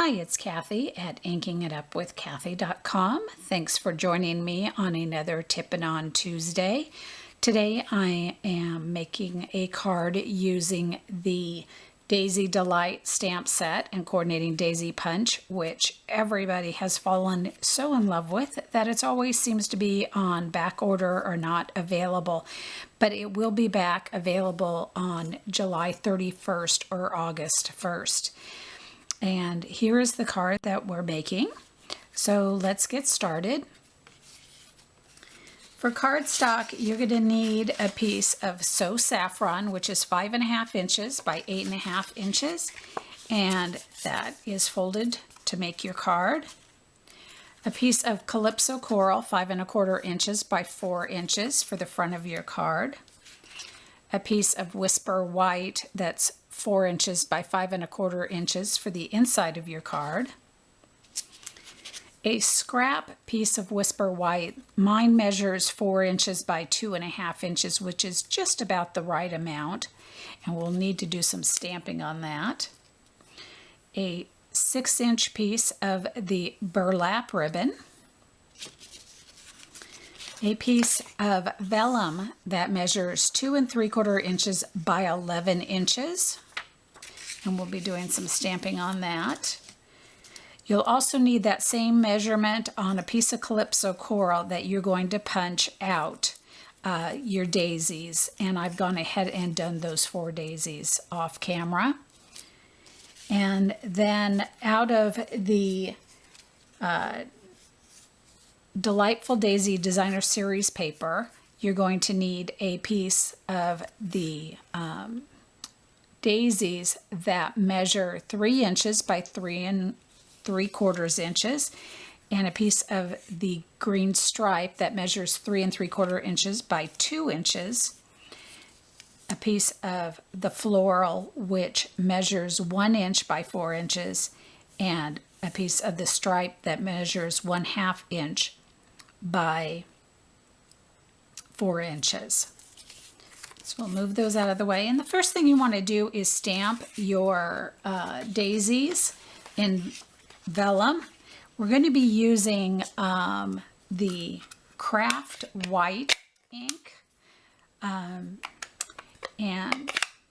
Hi, it's Cathy at inkingitupwithcathy.com. Thanks for joining me on another Tippin' on Tuesday. Today I am making a card using the Daisy Delight stamp set and coordinating daisy punch, which everybody has fallen so in love with that it always seems to be on back order or not available. But it will be back available on July 31st or August 1st. And here is the card that we're making. So let's get started. For cardstock, you're going to need a piece of So Saffron, which is 5.5 inches by 8.5 inches, and that is folded to make your card. A piece of Calypso Coral, 5.25 inches by 4 inches for the front of your card. A piece of Whisper White that's 4 inches by 5.25 inches for the inside of your card. A scrap piece of Whisper White. Mine measures 4 inches by 2.5 inches, which is just about the right amount, and we'll need to do some stamping on that. A 6-inch piece of the burlap ribbon. A piece of vellum that measures 2 3/4 inches by 11 inches. And we'll be doing some stamping on that. You'll also need that same measurement on a piece of Calypso Coral that you're going to punch out your daisies. And I've gone ahead and done those 4 daisies off camera. And then out of the Delightful Daisy Designer Series paper, you're going to need a piece of the daisies that measure 3 inches by 3 3/4 inches, and a piece of the green stripe that measures 3 3/4 inches by 2 inches. A piece of the floral which measures 1 inch by 4 inches, and a piece of the stripe that measures 1/2 inch by 4 inches. So we'll move those out of the way. And the first thing you want to do is stamp your daisies in vellum. We're going to be using the Craft White ink. And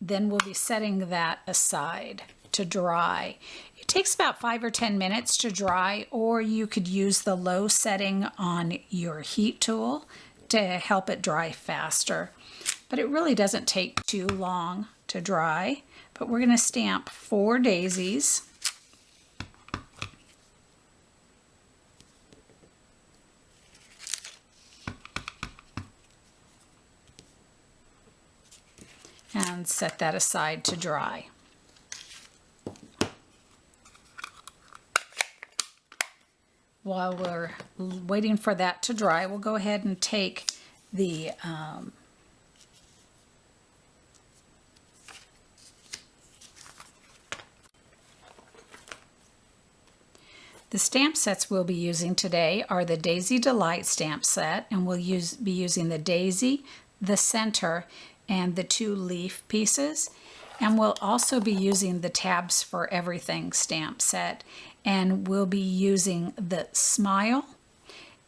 then we'll be setting that aside to dry. It takes about 5 or 10 minutes to dry, or you could use the low setting on your heat tool to help it dry faster. But it really doesn't take too long to dry. But we're going to stamp 4 daisies. And set that aside to dry. While we're waiting for that to dry, we'll go ahead and take the stamp sets we'll be using today are the Daisy Delight stamp set, and we'll be using the daisy, the center, and the 2 leaf pieces. And we'll also be using the Tabs for Everything stamp set, and we'll be using the Smile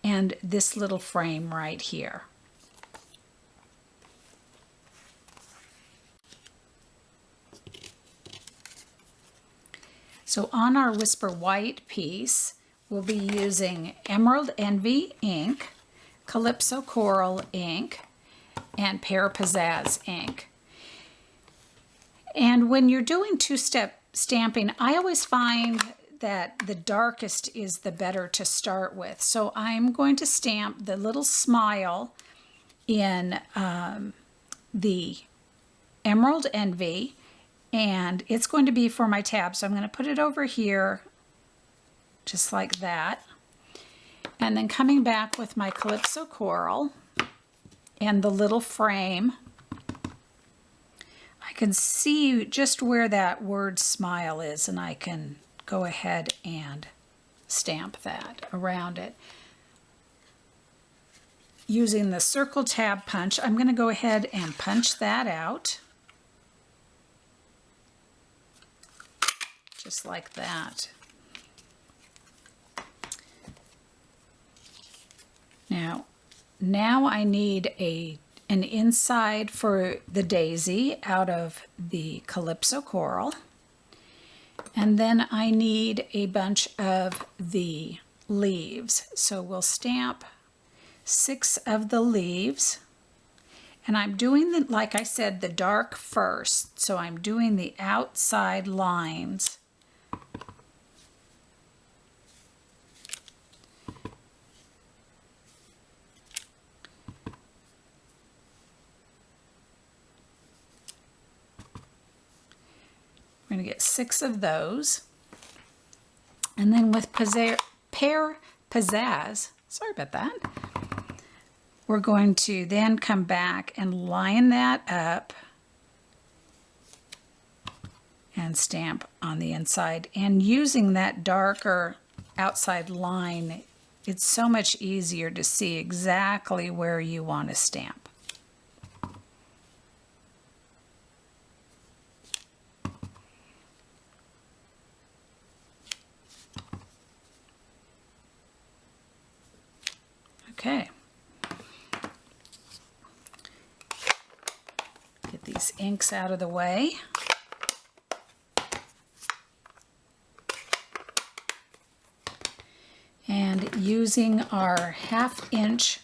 and this little frame right here. So on our Whisper White piece, we'll be using Emerald Envy ink, Calypso Coral ink, and Pear Pizzazz ink. And when you're doing 2-step stamping, I always find that the darkest is the better to start with. So I'm going to stamp the little smile in the Emerald Envy, and it's going to be for my tab. So I'm going to put it over here just like that. And then coming back with my Calypso Coral and the little frame, I can see just where that word smile is, and I can go ahead and stamp that around it. Using the circle tab punch, I'm going to go ahead and punch that out. Just like that. Now I need an inside for the daisy out of the Calypso coral. And then I need a bunch of the leaves. So we'll stamp 6 of the leaves. And I'm doing, the, like I said, the dark first. So I'm doing the outside lines. We're going to get 6 of those. And then with Pear Pizzazz, sorry about that, we're going to then come back and line that up and stamp on the inside. And using that darker outside line, it's so much easier to see exactly where you want to stamp. Okay. Get these inks out of the way. And using our 1/2 inch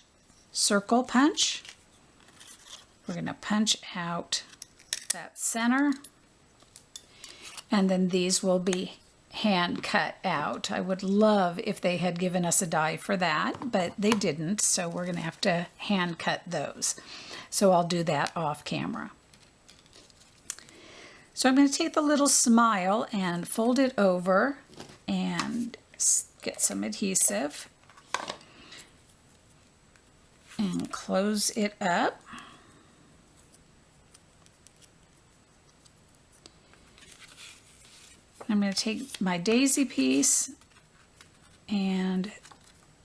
circle punch, we're going to punch out that center. And then these will be hand cut out. I would love if they had given us a die for that, but they didn't, so we're going to have to hand cut those. So I'll do that off camera. So I'm going to take the little smile and fold it over and get some adhesive and close it up. I'm going to take my daisy piece and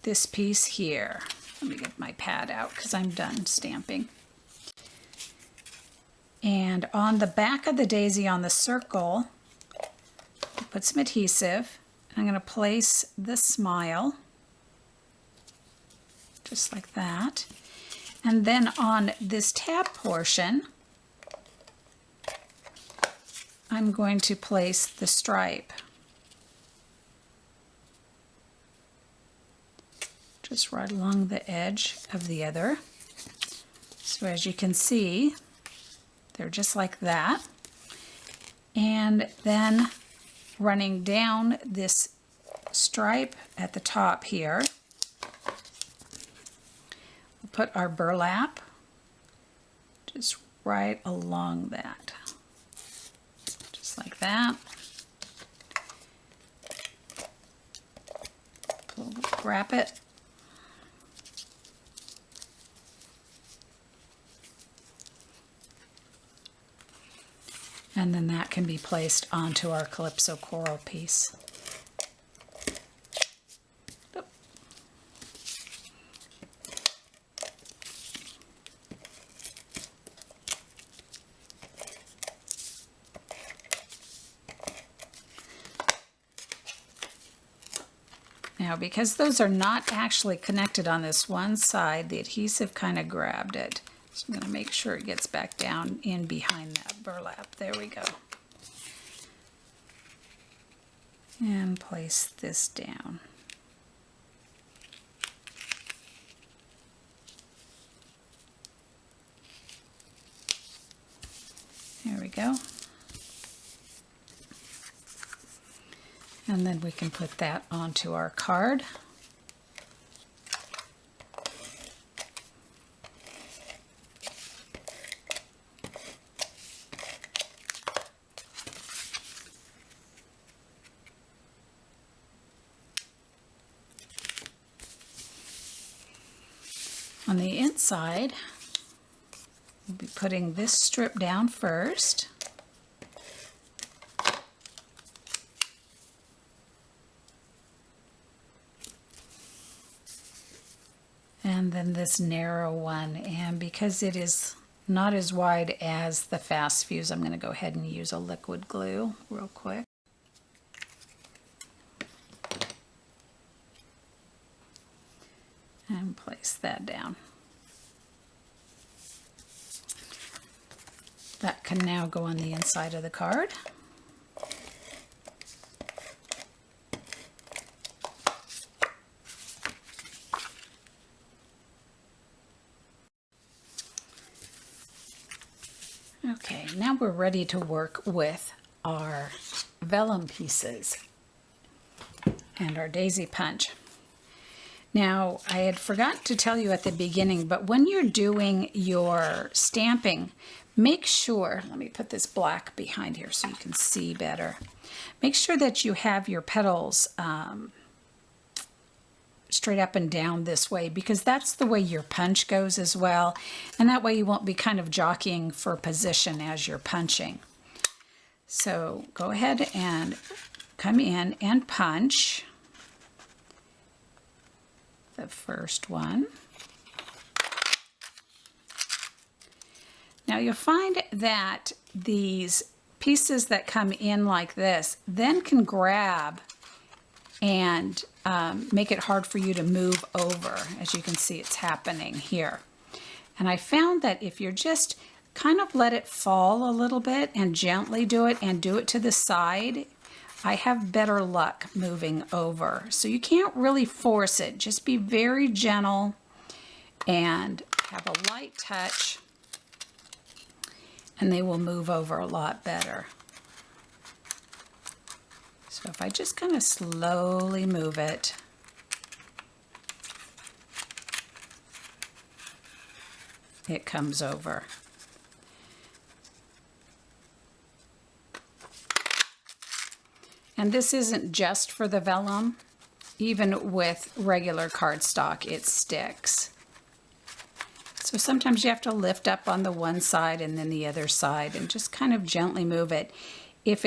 this piece here. Let me get my pad out because I'm done stamping. And on the back of the daisy on the circle, put some adhesive. I'm going to place the smile just like that. And then on this tab portion, I'm going to place the stripe. Just right along the edge of the other. So as you can see, they're just like that. And then running down this stripe at the top here, we'll put our burlap just right along that. Like that. Wrap it. And then that can be placed onto our Calypso coral piece. Now, because those are not actually connected on this one side, the adhesive kind of grabbed it. So I'm going to make sure it gets back down in behind that burlap. There we go. And place this down. There we go. And then we can put that onto our card. On the inside, we'll be putting this strip down first. And then this narrow one, and because it is not as wide as the fast fuse, I'm going to go ahead and use a liquid glue real quick. And place place that down. That can now go on the inside of the card. Okay, now we're ready to work with our vellum pieces and our daisy punch. Now, I had forgotten to tell you at the beginning, but when you're doing your stamping, make sure, let me put this black behind here so you can see better. Make sure that you have your petals straight up and down this way, because that's the way your punch goes as well. And that way you won't be kind of jockeying for position as you're punching. So go ahead and come in and punch the first one. Now you'll find that these pieces that come in like this then can grab and make it hard for you to move over. As you can see, it's happening here. And I found that if you're just kind of let it fall a little bit and gently do it and do it to the side, I have better luck moving over. So you can't really force it. Just be very gentle and have a light touch, and they will move over a lot better. So if I just kind of slowly move it, it comes over. And this isn't just for the vellum. Even with regular cardstock, it sticks. So sometimes you have to lift up on the one side and then the other side and just kind of gently move it. If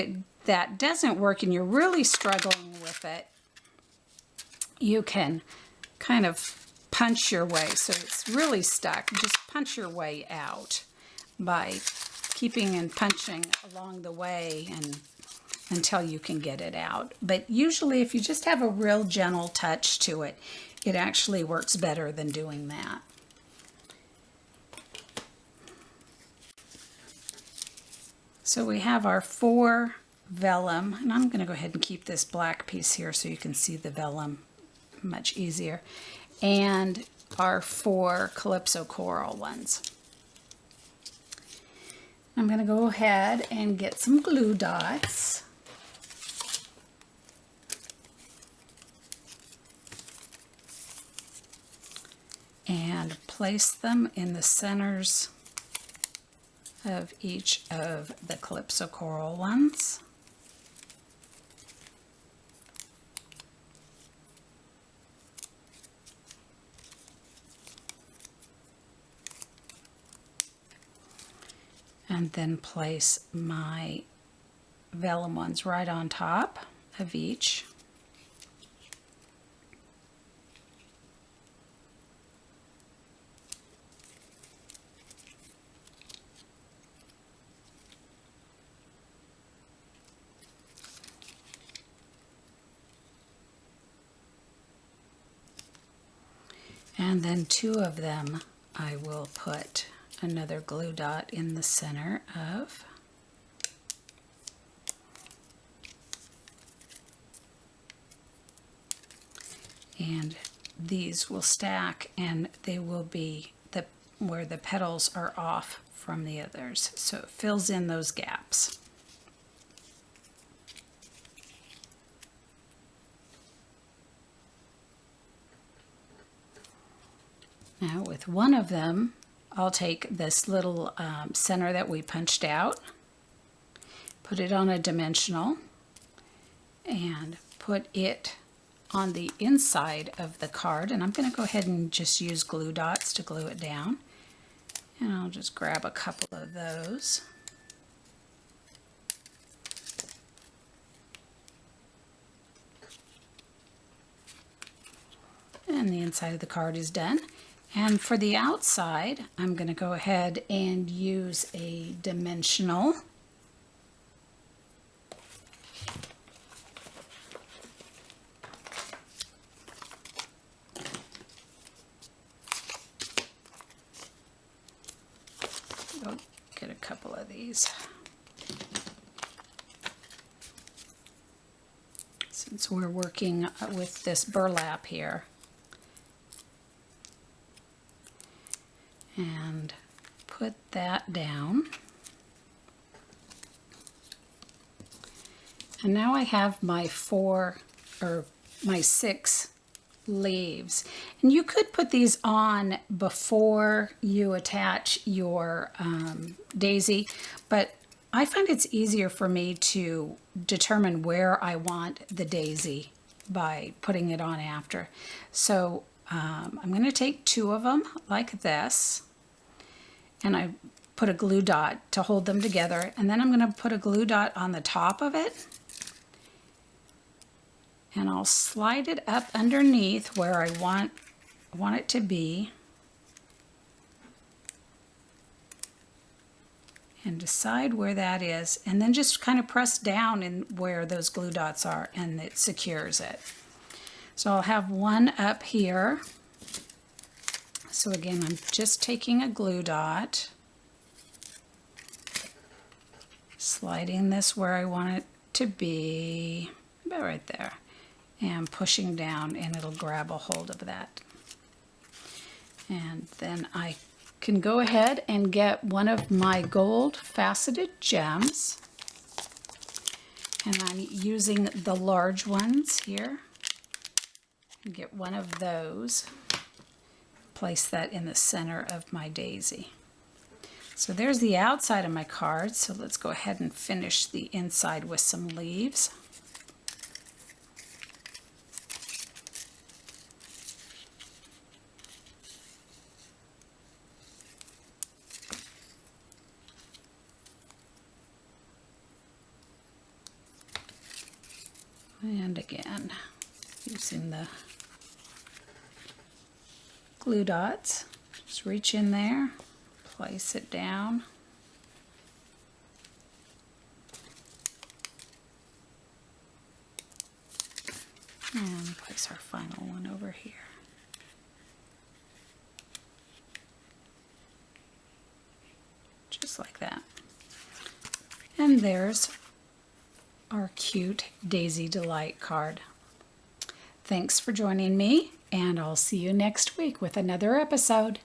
that doesn't work and you're really struggling with it, you can kind of punch your way. So it's really stuck. Just punch your way out by keeping and punching along the way and until you can get it out. But usually if you just have a real gentle touch to it, it actually works better than doing that. So we have our 4 vellum, and I'm going to go ahead and keep this black piece here so you can see the vellum much easier, and our 4 Calypso coral ones. I'm going to go ahead and get some glue dots. And place them in the centers of each of the Calypso coral ones. And then place my vellum ones right on top of each. And then 2 of them I will put another glue dot in the center of. And these will stack and they will be where the petals are off from the others. So it fills in those gaps. Now with one of them, I'll take this little center that we punched out, put it on a dimensional, and put it on the inside of the card. And I'm going to go ahead and just use glue dots to glue it down. And I'll just grab a couple of those. And the inside of the card is done. And for the outside, I'm going to go ahead and use a dimensional. get a couple of these. Since we're working with this burlap here. And put that down. And now I have my my 6 leaves. And you could put these on before you attach your daisy, but I find it's easier for me to determine where I want the daisy by putting it on after. So I'm going to take 2 of them like this, and I put a glue dot to hold them together, and then I'm going to put a glue dot on the top of it, and I'll slide it up underneath where I want it to be, and decide where that is, and then just kind of press down in where those glue dots are, and it secures it. So I'll have one up here. So again, I'm just taking a glue dot, sliding this where I want it to be, about right there, and pushing down, and it'll grab a hold of that. And then I can go ahead and get one of my gold faceted gems, and I'm using the large ones here. Get one of those, place that in the center of my daisy. So there's the outside of my card, so let's go ahead and finish the inside with some leaves. And again, using the glue dots, just reach in there, place it down, and place our final one over here. Just like that. And there's our cute Daisy Delight card. Thanks for joining me, and I'll see you next week with another episode.